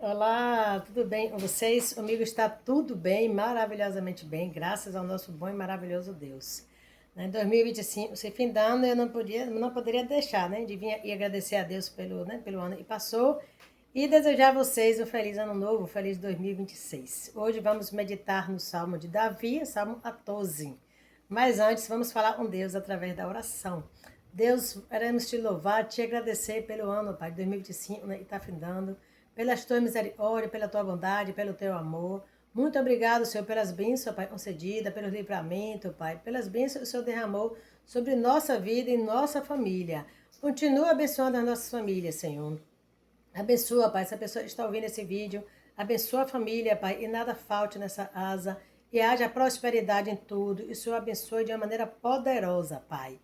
Olá, tudo bem com vocês? Comigo está tudo bem, maravilhosamente bem, graças ao nosso bom e maravilhoso Deus. Em 2025, se fim de ano, eu não poderia deixar, né, de vir e agradecer a Deus pelo ano que passou e desejar a vocês um feliz ano novo, feliz 2026. Hoje vamos meditar no Salmo de Davi, Salmo 14. Mas antes, vamos falar com Deus através da oração. Deus, queremos te louvar, te agradecer pelo ano, Pai, de 2025, né, que está findando, pelas tuas misericórdias, pela tua bondade, pelo teu amor. Muito obrigado, Senhor, pelas bênçãos, Pai, concedidas, pelos livramentos, Pai, pelas bênçãos que o Senhor derramou sobre nossa vida e nossa família. Continua abençoando as nossas famílias, Senhor. Abençoa, Pai, essa pessoa que está ouvindo esse vídeo, abençoa a família, Pai, e nada falte nessa asa, e haja prosperidade em tudo, e o Senhor abençoe de uma maneira poderosa, Pai.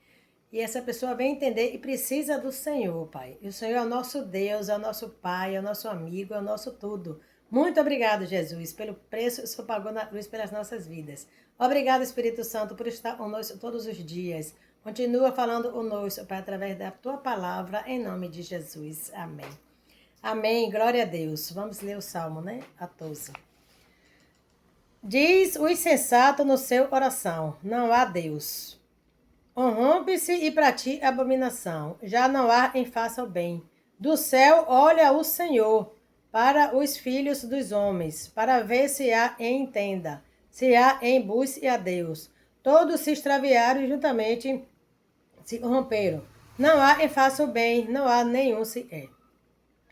E essa pessoa vem entender e precisa do Senhor, Pai. E o Senhor é o nosso Deus, é o nosso Pai, é o nosso amigo, é o nosso tudo. Muito obrigado, Jesus, pelo preço que o Senhor pagou na cruz pelas nossas vidas. Obrigado, Espírito Santo, por estar conosco todos os dias. Continua falando conosco, Pai, através da tua palavra, em nome de Jesus. Amém. Amém, glória a Deus. Vamos ler o Salmo, né? 14. Diz o insensato no seu coração: não há Deus. Corrompe-se e pratica abominação. Já não há quem faça o bem. Do céu olha o Senhor para os filhos dos homens, para ver se há quem entenda, se há quem busque a Deus. Todos se extraviaram e juntamente se corromperam. Não há quem faça o bem, não há nenhum sequer.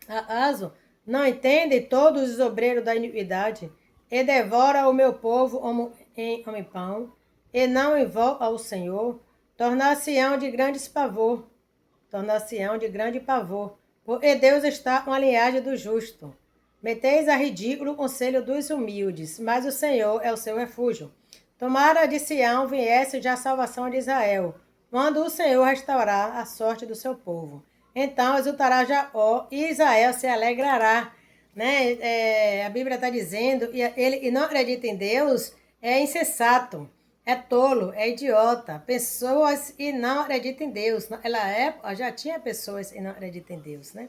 Acaso não entende todos os obreiros da iniquidade? E devora o meu povo como em pão, e não invoca ao Senhor, tornar-se-ão de grandes pavor, tornar-se-ão de grande pavor, porque Deus está com a linhagem do justo. Meteis a ridículo o conselho dos humildes, mas o Senhor é o seu refúgio. Tomara de Sião viesse já a salvação de Israel, quando o Senhor restaurar a sorte do seu povo. Então exultará Jacó e Israel se alegrará. Né? A Bíblia está dizendo, e ele e não acredita em Deus, é insensato, é tolo, é idiota. Pessoas e não acreditam em Deus. Naquela época já tinha pessoas e não acreditam em Deus, né?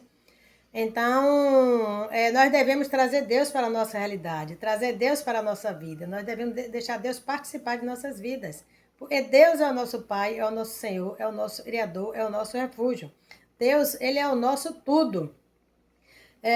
Então, nós devemos trazer Deus para a nossa realidade, trazer Deus para a nossa vida. Nós devemos deixar Deus participar de nossas vidas. Porque Deus é o nosso Pai, é o nosso Senhor, é o nosso Criador, é o nosso refúgio. Deus, Ele é o nosso tudo.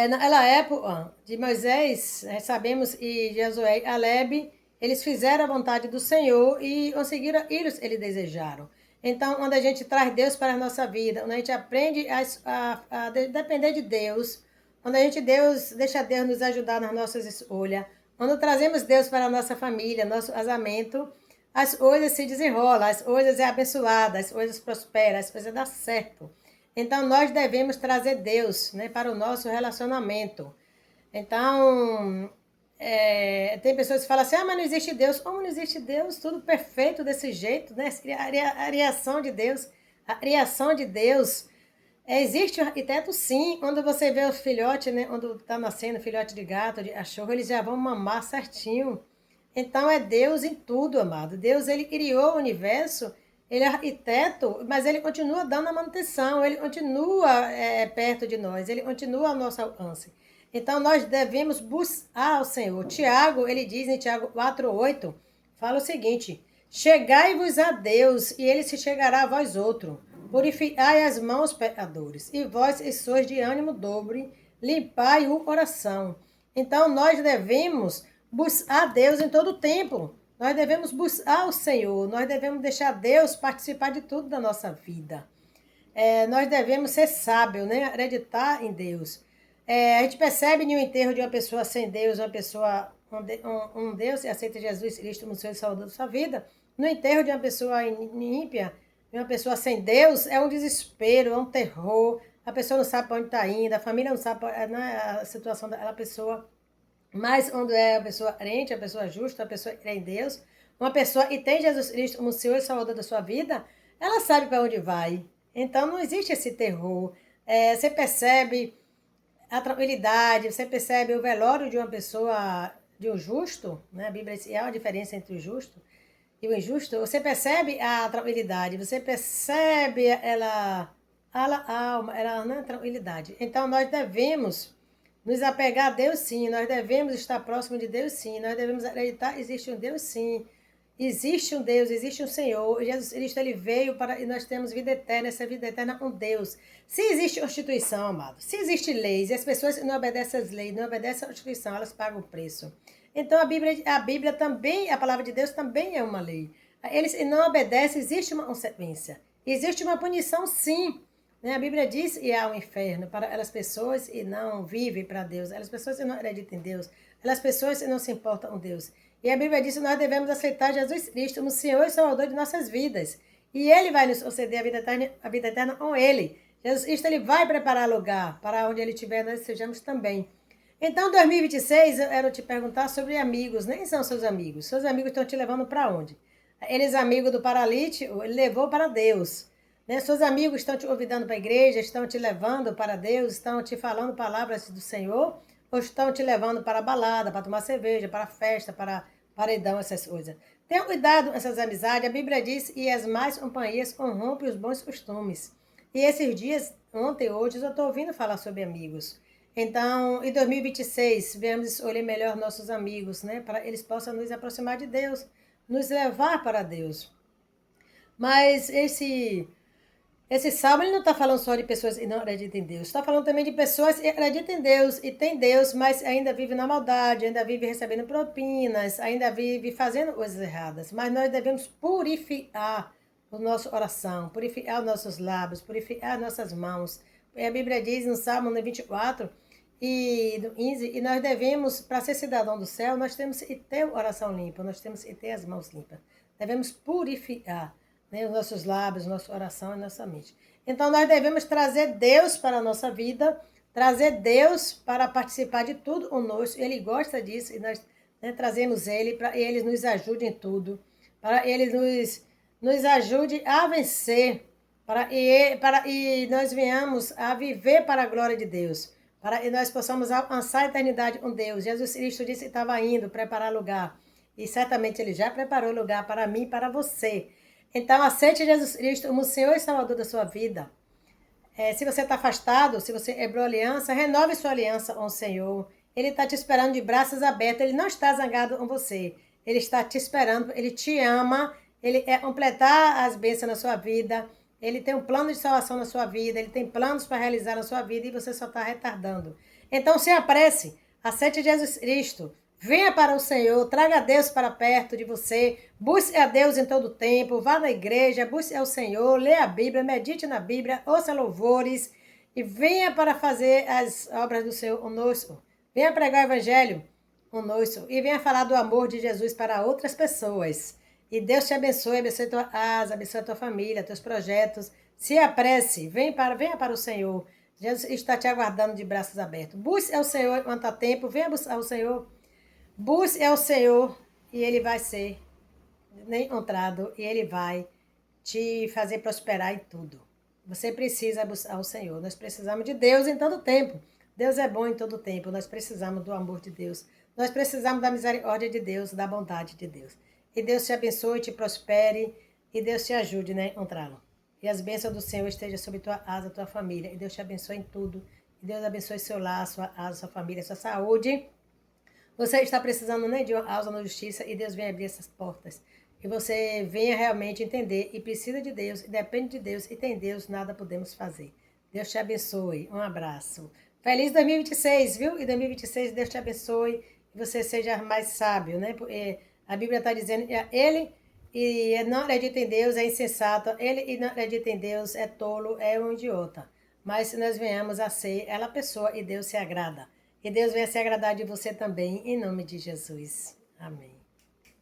Naquela época de Moisés, sabemos, e Josué e Caleb, eles fizeram a vontade do Senhor e conseguiram aquilo que eles desejaram. Então, quando a gente traz Deus para a nossa vida, quando a gente aprende a depender de Deus, quando a gente deixa Deus nos ajudar nas nossas escolhas, quando trazemos Deus para a nossa família, nosso casamento, as coisas se desenrolam, as coisas é abençoadas, as coisas prosperam, as coisas dão certo. Então, nós devemos trazer Deus, né, para o nosso relacionamento. Então, tem pessoas que falam assim, mas não existe Deus. Como não existe Deus? Tudo perfeito desse jeito, né? A criação de Deus, existe um arquiteto, sim. Quando você vê o filhote, né, quando está nascendo filhote de gato, de cachorro, eles já vão mamar certinho. Então, é Deus em tudo, amado. Deus, ele criou o universo, ele é arquiteto, mas ele continua dando a manutenção, ele continua perto de nós, ele continua ao nosso alcance. Então, nós devemos buscar o Senhor. Tiago, ele diz em Tiago 4,8, fala o seguinte: chegai-vos a Deus, e ele se chegará a vós outros. Purificai as mãos, pecadores, e vós que sois de ânimo dobre, limpai o coração. Então, nós devemos buscar Deus em todo o tempo. Nós devemos buscar o Senhor, nós devemos deixar Deus participar de tudo da nossa vida. Nós devemos ser sábios, né? Acreditar em Deus. A gente percebe no enterro de uma pessoa sem Deus, uma pessoa um Deus que aceita Jesus Cristo como Senhor e Salvador da sua vida, no enterro de uma pessoa ímpia, de uma pessoa sem Deus, é um desespero, é um terror, a pessoa não sabe para onde está indo, a família não sabe a situação daquela pessoa. Mas quando é a pessoa crente, a pessoa justa, a pessoa que crê em Deus, uma pessoa que tem Jesus Cristo como Senhor e Salvador da sua vida, ela sabe para onde vai. Então não existe esse terror. Você percebe a tranquilidade, você percebe o velório de uma pessoa, de um justo, né? A Bíblia diz que há uma diferença entre o justo e o injusto. Você percebe a tranquilidade, você percebe ela alma, ela não é tranquilidade. Então nós devemos nos apegar a Deus, sim. Nós devemos estar próximo de Deus, sim. Nós devemos acreditar, existe um Deus, sim. Existe um Deus, existe um Senhor. Jesus Cristo, ele veio para e nós temos vida eterna, essa vida eterna com Deus. Se existe constituição, amado, se existe leis, e as pessoas não obedecem às leis, não obedecem à constituição, elas pagam o preço. Então a Bíblia também, a palavra de Deus também é uma lei. Eles não obedecem, existe uma consequência. Existe uma punição, sim. Né? A Bíblia diz que há um inferno para aquelas pessoas que não vivem para Deus, aquelas pessoas que não acreditam em Deus, aquelas pessoas que não se importam com Deus. E a Bíblia diz que nós devemos aceitar Jesus Cristo como Senhor e Salvador de nossas vidas. E Ele vai nos conceder a vida eterna com Ele. Jesus Cristo, Ele vai preparar lugar para onde Ele estiver, nós sejamos também. Então, 2026, eu quero te perguntar sobre amigos. Nem são seus amigos. Seus amigos estão te levando para onde? Eles, amigos do paralítico, ele levou para Deus. Né? Seus amigos estão te convidando para a igreja, estão te levando para Deus, estão te falando palavras do Senhor, ou estão te levando para a balada, para tomar cerveja, para a festa, para paredão, essas coisas. Tenha cuidado com essas amizades. A Bíblia diz, e as más companhias corrompem os bons costumes. E esses dias, ontem e hoje, eu estou ouvindo falar sobre amigos. Então, em 2026, viemos escolher melhor nossos amigos, né? Para eles possam nos aproximar de Deus, nos levar para Deus. Mas esse salmo ele não está falando só de pessoas que não acreditam em Deus. Está falando também de pessoas que acreditam em Deus e têm Deus, mas ainda vivem na maldade, ainda vivem recebendo propinas, ainda vivem fazendo coisas erradas. Mas nós devemos purificar o nosso coração, purificar os nossos lábios, purificar nossas mãos. A Bíblia diz no Salmo 24 e no 15, e nós devemos, para ser cidadão do céu, nós temos que ter o coração limpo, nós temos que ter as mãos limpas. Devemos purificar, né, os nossos lábios, nosso coração e nossa mente. Então, nós devemos trazer Deus para a nossa vida, trazer Deus para participar de tudo conosco. Ele gosta disso e nós, né, trazemos Ele para Ele nos ajude em tudo, para Ele nos ajude a vencer, e nós venhamos a viver para a glória de Deus, para que nós possamos alcançar a eternidade com Deus. Jesus Cristo disse que estava indo preparar lugar, e certamente Ele já preparou lugar para mim e para você. Então, aceite Jesus Cristo como Senhor e Salvador da sua vida. Se você está afastado, se você quebrou aliança, renove sua aliança com o Senhor. Ele está te esperando de braços abertos, Ele não está zangado com você. Ele está te esperando, Ele te ama, Ele quer completar as bênçãos na sua vida, Ele tem um plano de salvação na sua vida, Ele tem planos para realizar na sua vida e você só está retardando. Então, se apresse, aceite Jesus Cristo, venha para o Senhor, traga Deus para perto de você, busque a Deus em todo o tempo, vá na igreja, busque ao Senhor, leia a Bíblia, medite na Bíblia, ouça louvores e venha para fazer as obras do Senhor conosco. Venha pregar o Evangelho conosco e venha falar do amor de Jesus para outras pessoas. E Deus te abençoe, abençoe a tua casa, abençoe a tua família, teus projetos. Se apresse, venha para o Senhor. Jesus está te aguardando de braços abertos. Busque ao Senhor enquanto há tempo, venha buscar o Senhor. Busque ao Senhor e Ele vai ser encontrado e Ele vai te fazer prosperar em tudo. Você precisa buscar o Senhor. Nós precisamos de Deus em todo tempo. Deus é bom em todo tempo. Nós precisamos do amor de Deus. Nós precisamos da misericórdia de Deus, da bondade de Deus. E Deus te abençoe, te prospere e Deus te ajude, né, a encontrá-lo. E as bênçãos do Senhor estejam sobre tua asa, tua família. E Deus te abençoe em tudo. E Deus abençoe seu lar, sua asa, sua família, sua saúde. Você está precisando, né, de uma causa na justiça e Deus vem abrir essas portas. E você venha realmente entender e precisa de Deus, e depende de Deus, e tem Deus, nada podemos fazer. Deus te abençoe. Um abraço. Feliz 2026, viu? E 2026 Deus te abençoe e você seja mais sábio, né? Porque a Bíblia está dizendo que ele e não acredita em Deus é insensato, ele e não acredita em Deus é tolo, é um idiota. Mas se nós venhamos a ser ela pessoa e Deus se agrada. E Deus venha se agradar de você também, em nome de Jesus. Amém.